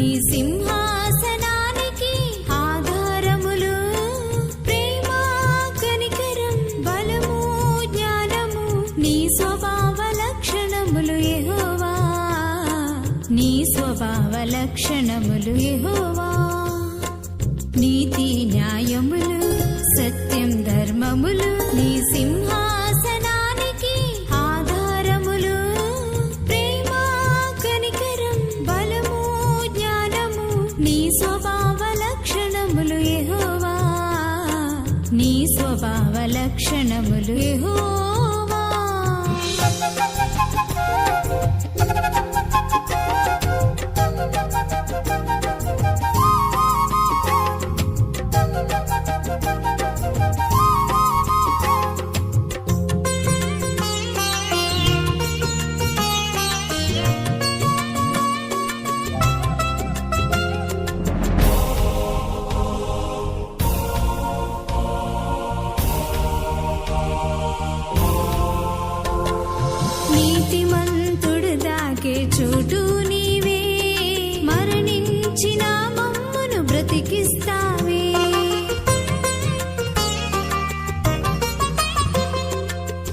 నీ సింహాసనానికి ఆధారములు. ప్రేమ కనికరం బలము జ్ఞానము నీ స్వభావ లక్షణములు యెహోవా. నీ స్వభావ లక్షణములు యెహోవా. నీతి న్యాయములు సత్యం ధర్మములు నీ సింహాసనానికి ఆధారములు. ప్రేమ కనికరం బలము జ్ఞానము నీ స్వభావ లక్షణములు యెహోవా. నీ స్వభావ లక్షణములు యెహోవా. నీతిమంతుడు దాకే చోటు నీవే, మరణించిన మమ్మును బ్రతికిస్తావే.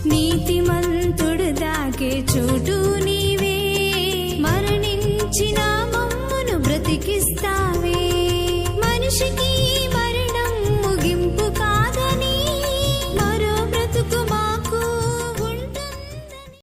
నీతిమంతుడు దాకే చోటు నీవే, మరణించిన